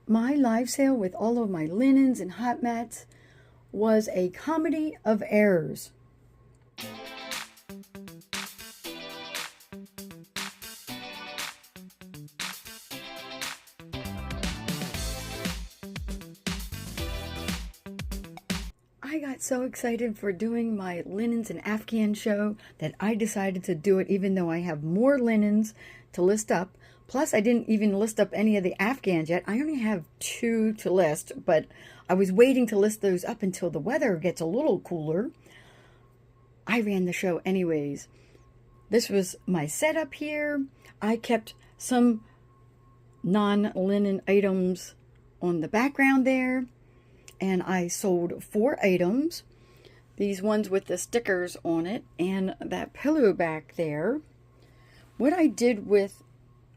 My live sale with all of my linens and hot mats was a comedy of errors. I got so excited for doing my linens and Afghan show that I decided to do it even though I have more linens to list up. Plus, I didn't even list up any of the Afghans yet. I only have 2 to list, but I was waiting to list those up until the weather gets a little cooler. I ran the show anyways. This was my setup here. I kept some non-linen items on the background there. And I sold 4 items. These ones with the stickers on it and that pillow back there. What I did with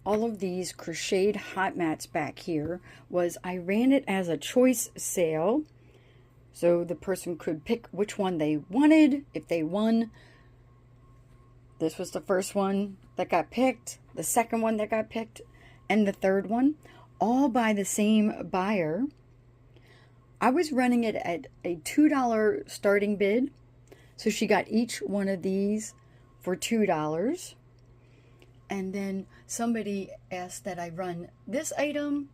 all of these crocheted hot mats back here was I ran it as a choice sale. So the person could pick which one they wanted if they won. This was the first one that got picked, the second one that got picked, and the third one, all by the same buyer. I was running it at a $2 starting bid. So she got each one of these for $2. And then somebody asked that I run this item.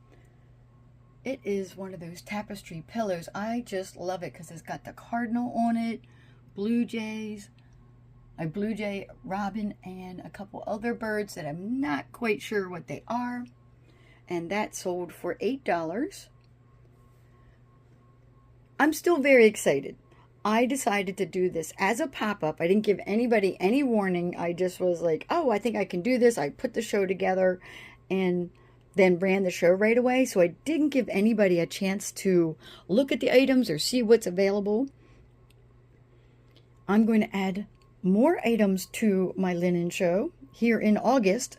It is one of those tapestry pillows. I just love it because it's got the cardinal on it, blue jays, a blue jay robin, and a couple other birds that I'm not quite sure what they are. And that sold for $8. I'm still very excited. I decided to do this as a pop-up. I didn't give anybody any warning. I just was like, oh, I think I can do this. I put the show together and then ran the show right away. So I didn't give anybody a chance to look at the items or see what's available. I'm going to add more items to my linen show here in August.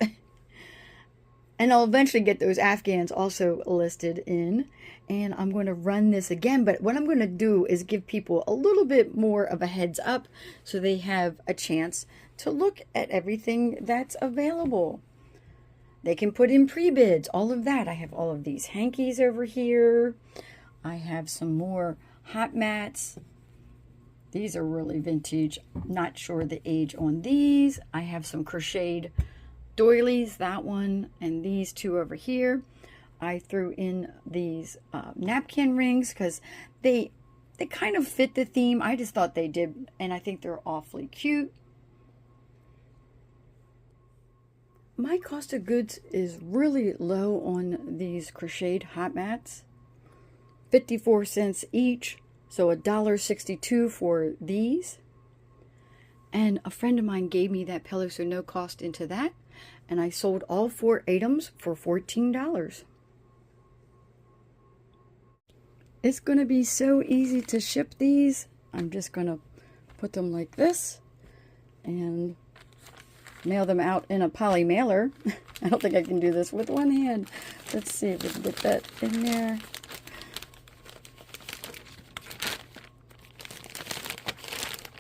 And I'll eventually get those Afghans also listed in. And I'm going to run this again. But what I'm going to do is give people a little bit more of a heads up so they have a chance to look at everything that's available. They can put in pre-bids, all of that. I have all of these hankies over here. I have some more hot mats. These are really vintage. Not sure the age on these. I have some crocheted doilies, that one, and these 2 over here. I threw in these napkin rings because they kind of fit the theme. I just thought they did, and I think they're awfully cute. My cost of goods is really low on these crocheted hot mats. 54 cents each, so $1.62 for these. And a friend of mine gave me that pillow, so no cost into that. And I sold all 4 items for $14. It's going to be so easy to ship these. I'm just going to put them like this and mail them out in a poly mailer. I don't think I can do this with one hand. Let's see if we can get that in there.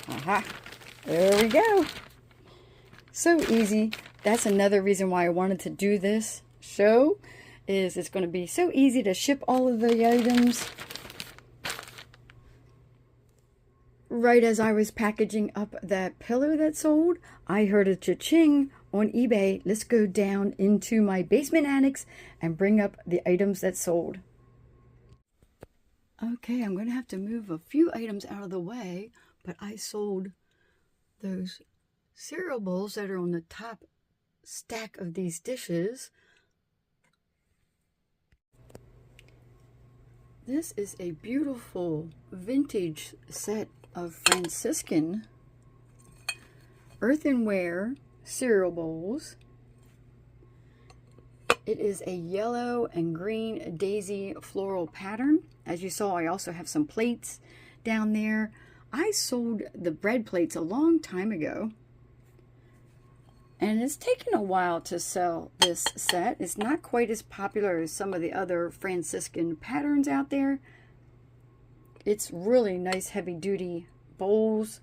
Aha! There we go. So easy. That's another reason why I wanted to do this show, is it's going to be so easy to ship all of the items. Right as I was packaging up that pillow that sold, I heard a cha-ching on eBay. Let's go down into my basement annex and bring up the items that sold. Okay, I'm going to have to move a few items out of the way, but I sold those cereal bowls that are on the top stack of these dishes. This is a beautiful vintage set of Franciscan earthenware cereal bowls. It is a yellow and green daisy floral pattern. As you saw, I also have some plates down there. I sold the bread plates a long time ago. And it's taken a while to sell this set. It's not quite as popular as some of the other Franciscan patterns out there. It's really nice heavy-duty bowls.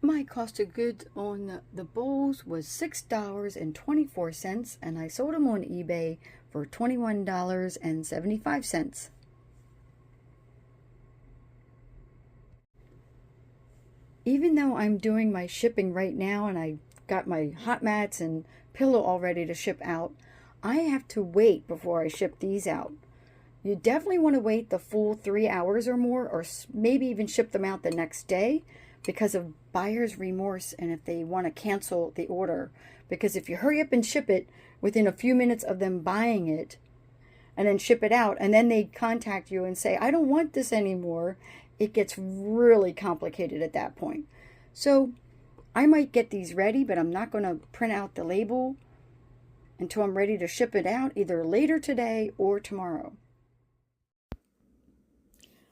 My cost of goods on the bowls was $6.24, and I sold them on eBay for $21.75. Even though I'm doing my shipping right now and I got my hot mats and pillow all ready to ship out, I have to wait before I ship these out. You definitely want to wait the full 3 hours or more, or maybe even ship them out the next day, because of buyer's remorse and if they want to cancel the order. Because if you hurry up and ship it within a few minutes of them buying it and then ship it out, and then they contact you and say, I don't want this anymore, it gets really complicated at that point. So I might get these ready, but I'm not going to print out the label until I'm ready to ship it out, either later today or tomorrow.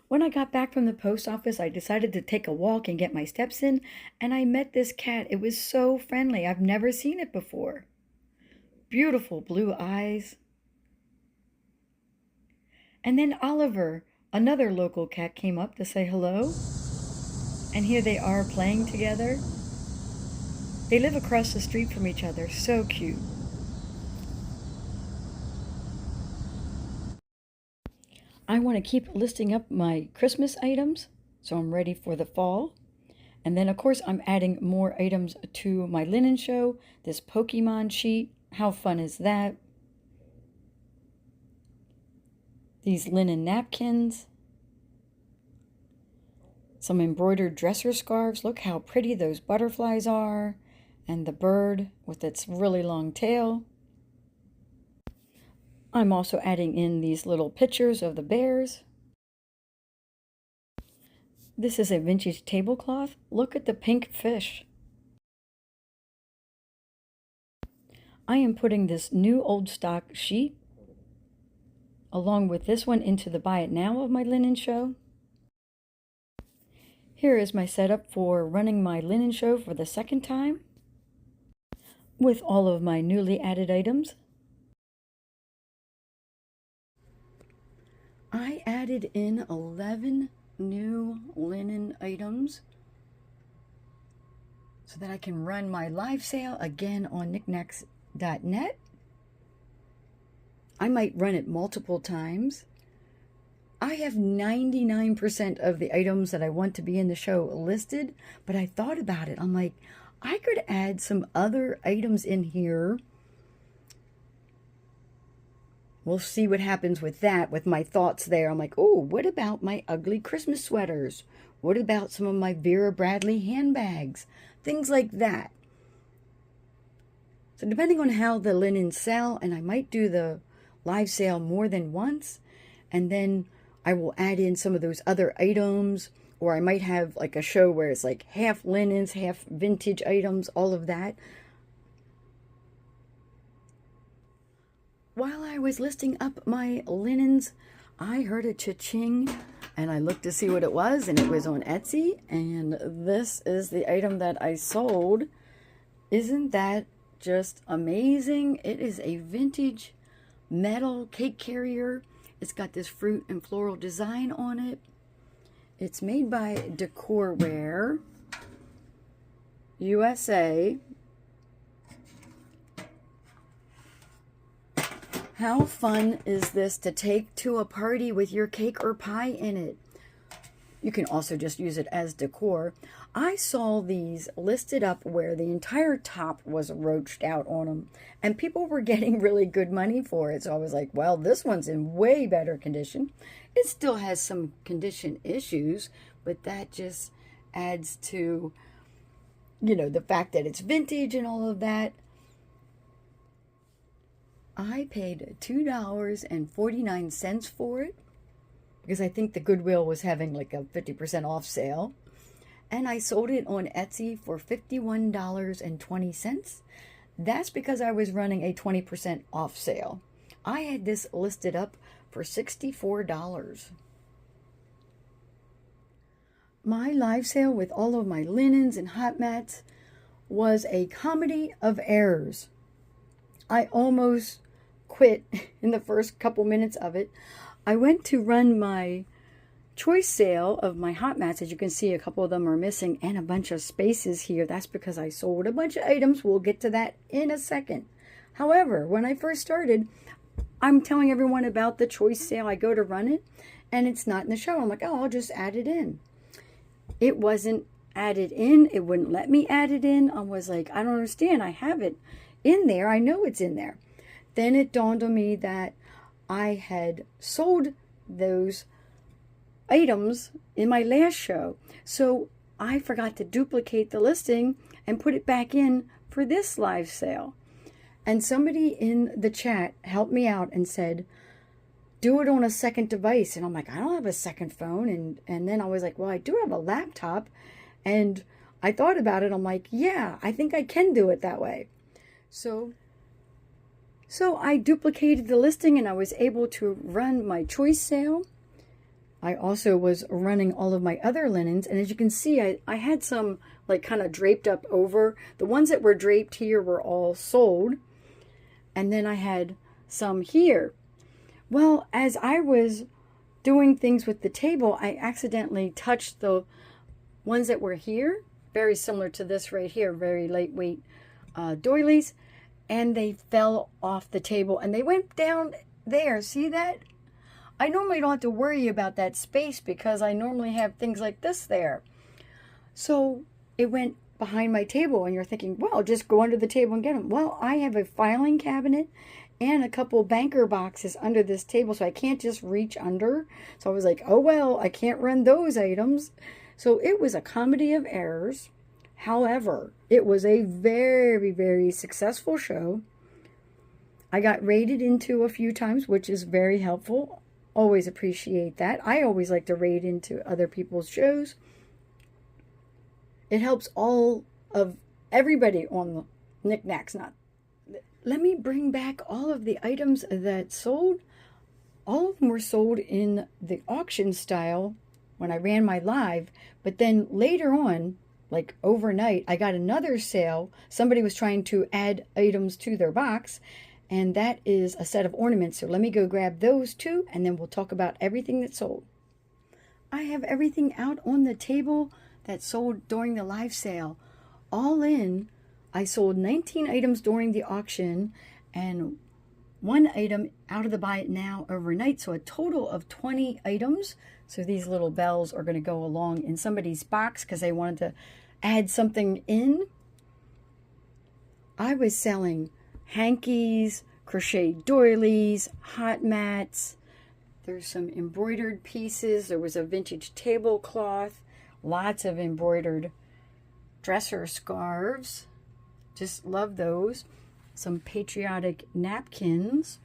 When I got back from the post office, I decided to take a walk and get my steps in, and I met this cat. It was so friendly. I've never seen it before. Beautiful blue eyes. And then Oliver, another local cat, came up to say hello. And here they are playing together. They live across the street from each other. So cute. I want to keep listing up my Christmas items, so I'm ready for the fall. And then, of course, I'm adding more items to my linen show. This Pokemon sheet, how fun is that? These linen napkins. Some embroidered dresser scarves. Look how pretty those butterflies are. And the bird with its really long tail. I'm also adding in these little pictures of the bears. This is a vintage tablecloth. Look at the pink fish. I am putting this new old stock sheet along with this one into the Buy It Now of my linen show. Here is my setup for running my linen show for the second time with all of my newly added items. I added in 11 new linen items so that I can run my live sale again on Niknax.net. I might run it multiple times. I have 99% of the items that I want to be in the show listed, but I thought about it. I'm like, I could add some other items in here. We'll see what happens with that, with my thoughts there. I'm like, oh, what about my ugly Christmas sweaters? What about some of my Vera Bradley handbags? Things like that. So depending on how the linens sell, and I might do the live sale more than once, and then I will add in some of those other items, or I might have like a show where it's like half linens, half vintage items, all of that. While I was listing up my linens, I heard a cha-ching, and I looked to see what it was, and it was on Etsy, and this is the item that I sold. Isn't that just amazing? It is a vintage metal cake carrier. It's got this fruit and floral design on it. It's made by Decorware USA. How fun is this to take to a party with your cake or pie in it? You can also just use it as decor. I saw these listed up where the entire top was roached out on them, and people were getting really good money for it. So I was like, well, this one's in way better condition. It still has some condition issues, but that just adds to, you know, the fact that it's vintage and all of that. I paid $2.49 for it because I think the Goodwill was having like a 50% off sale. And I sold it on Etsy for $51.20. That's because I was running a 20% off sale. I had this listed up for $64. My live sale with all of my linens and hot mats was a comedy of errors. I almost quit in the first couple minutes of it. I went to run my choice sale of my hot mats. As you can see, a couple of them are missing and a bunch of spaces here. That's because I sold a bunch of items. We'll get to that in a second. However, when I first started, I'm telling everyone about the choice sale. I go to run it and it's not in the show. I'm like, oh, I'll just add it in. It wasn't added in. It wouldn't let me add it in. I was like, I don't understand. I have it in there. I know it's in there. Then it dawned on me that I had sold those items in my last show. So I forgot to duplicate the listing and put it back in for this live sale. And somebody in the chat helped me out and said, do it on a second device. And I'm like, I don't have a second phone. And then I was like, well, I do have a laptop. And I thought about it. I'm like, yeah, I think I can do it that way. So I duplicated the listing and I was able to run my choice sale. I also was running all of my other linens. And as you can see, I had some like kind of draped up over. The ones that were draped here were all sold. And then I had some here. Well, as I was doing things with the table, I accidentally touched the ones that were here, very similar to this right here, very lightweight doilies, and they fell off the table and they went down there. See that? I normally don't have to worry about that space because I normally have things like this there. So it went behind my table and you're thinking, well, just go under the table and get them. Well, I have a filing cabinet and a couple banker boxes under this table, so I can't just reach under. So I was like, oh, well, I can't run those items. So it was a comedy of errors. However, it was a very, very successful show. I got rated into a few times, which is very helpful. Always appreciate that. I always like to rate into other people's shows. It helps all of everybody on the Niknax. Let me bring back all of the items that sold. All of them were sold in the auction style when I ran my live. But then later on, like overnight, I got another sale. Somebody was trying to add items to their box. And that is a set of ornaments. So let me go grab those two. And then we'll talk about everything that sold. I have everything out on the table that sold during the live sale. All in, I sold 19 items during the auction and 1 item out of the buy it now overnight. So a total of 20 items. So these little bells are going to go along in somebody's box because they wanted to add something in. I was selling hankies, crochet doilies, hot mats. There's some embroidered pieces. There was a vintage tablecloth. Lots of embroidered dresser scarves. Just love those. Some patriotic napkins.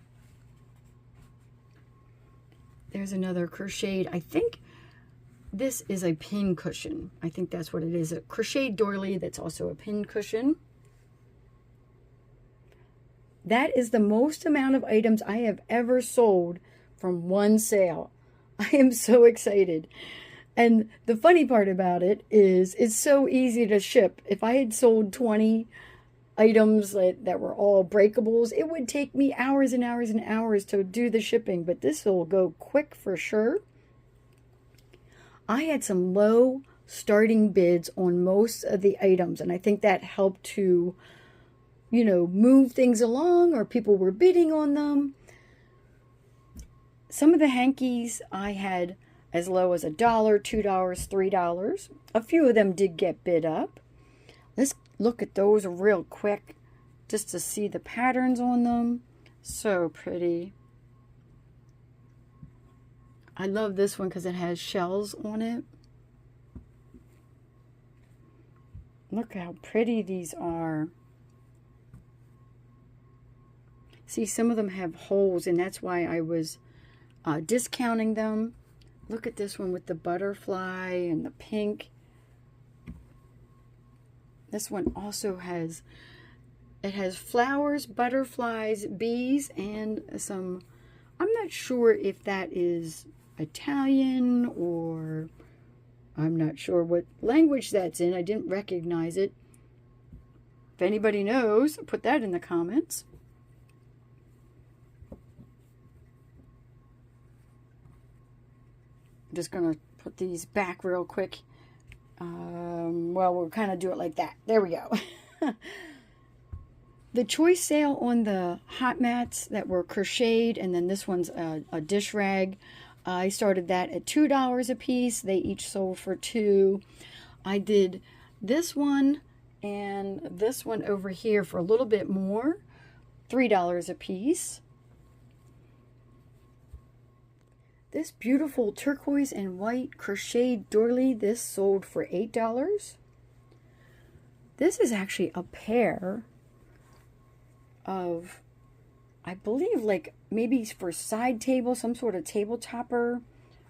There's another crocheted, I think this is a pin cushion. I think that's what it is. A crocheted doily that's also a pin cushion. That is the most amount of items I have ever sold from one sale. I am so excited. And the funny part about it is it's so easy to ship. If I had sold 20 items that were all breakables, it would take me hours and hours and hours to do the shipping. But this will go quick for sure. I had some low starting bids on most of the items. And I think that helped to, you know, move things along, or people were bidding on them. Some of the hankies I had as low as $1, $2, $3. A few of them did get bid up. Let's look at those real quick just to see the patterns on them. So pretty. I love this one because it has shells on it. Look how pretty these are. See, some of them have holes, and that's why I was discounting them. Look at this one with the butterfly and the pink. This one also has, it has flowers, butterflies, bees, and some, I'm not sure if that is Italian or I'm not sure what language that's in. I didn't recognize it. If anybody knows, put that in the comments. I'm just going to put these back real quick. Well, we'll kind of do it like that. There we go. The choice sale on the hot mats that were crocheted, and then this one's a dish rag. I started that at $2 a piece. They each sold for $2. I did this one and this one over here for a little bit more, $3 a piece. This beautiful turquoise and white crocheted doily, this sold for $8. This is actually a pair of, I believe, like maybe for side table, some sort of table topper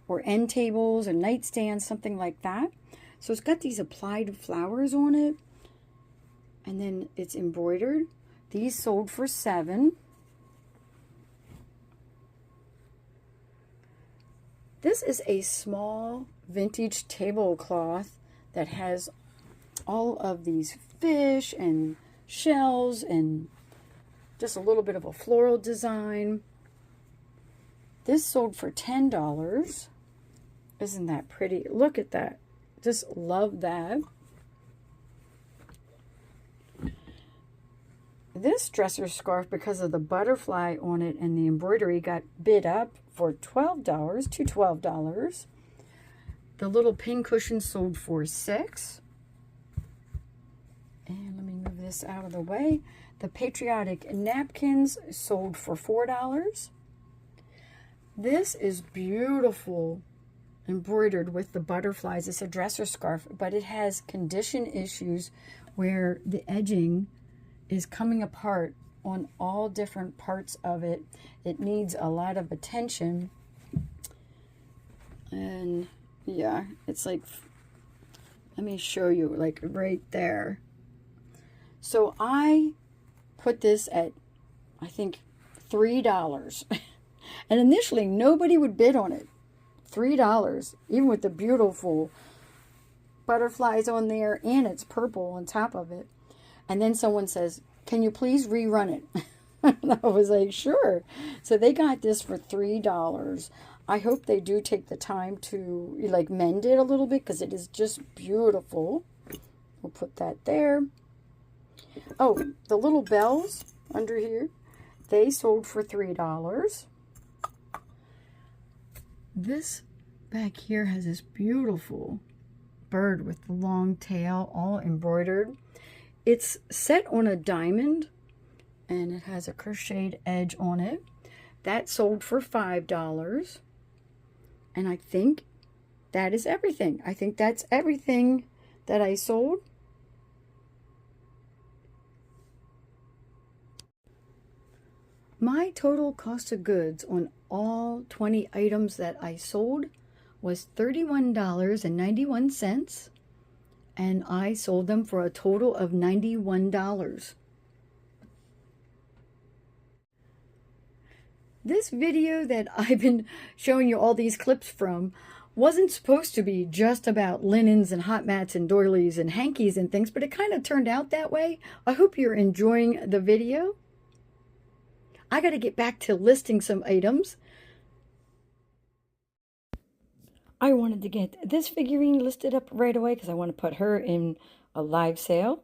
or end tables or nightstands, something like that. So it's got these applied flowers on it, and then it's embroidered. These sold for $7. This is a small vintage tablecloth that has all of these fish and shells and just a little bit of a floral design. This sold for $10. Isn't that pretty? Look at that. Just love that. This dresser scarf, because of the butterfly on it and the embroidery, got bid up for $12 to $12. The little pin cushion sold for $6. And let me move this out of the way. The patriotic napkins sold for $4. This is beautiful, embroidered with the butterflies. It's a dresser scarf, but it has condition issues where the edging is coming apart on all different parts of it. It needs a lot of attention. And yeah, it's like, let me show you, like right there. So I put this at, I think, $3. And initially nobody would bid on it. $3, even with the beautiful butterflies on there, and it's purple on top of it. And then someone says, can you please rerun it? And I was like, sure. So they got this for $3. I hope they do take the time to like mend it a little bit, because it is just beautiful. We'll put that there. Oh, the little bells under here, they sold for $3. This back here has this beautiful bird with the long tail, all embroidered. It's set on a diamond, and it has a crocheted edge on it. That sold for $5. And I think that is everything. I think that's everything that I sold. My total cost of goods on all 20 items that I sold was $31.91, and I sold them for a total of $91. This video that I've been showing you all these clips from wasn't supposed to be just about linens and hot mats and doilies and hankies and things, but it kind of turned out that way. I hope you're enjoying the video. I got to get back to listing some items. I wanted to get this figurine listed up right away because I want to put her in a live sale.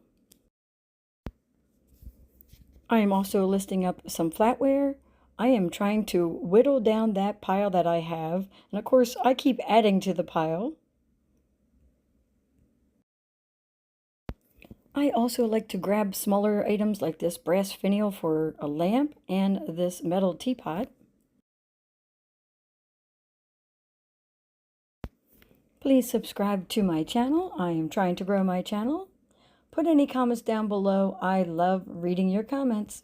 I am also listing up some flatware. I am trying to whittle down that pile that I have. And of course, I keep adding to the pile. I also like to grab smaller items like this brass finial for a lamp and this metal teapot. Please subscribe to my channel. I am trying to grow my channel. Put any comments down below. I love reading your comments.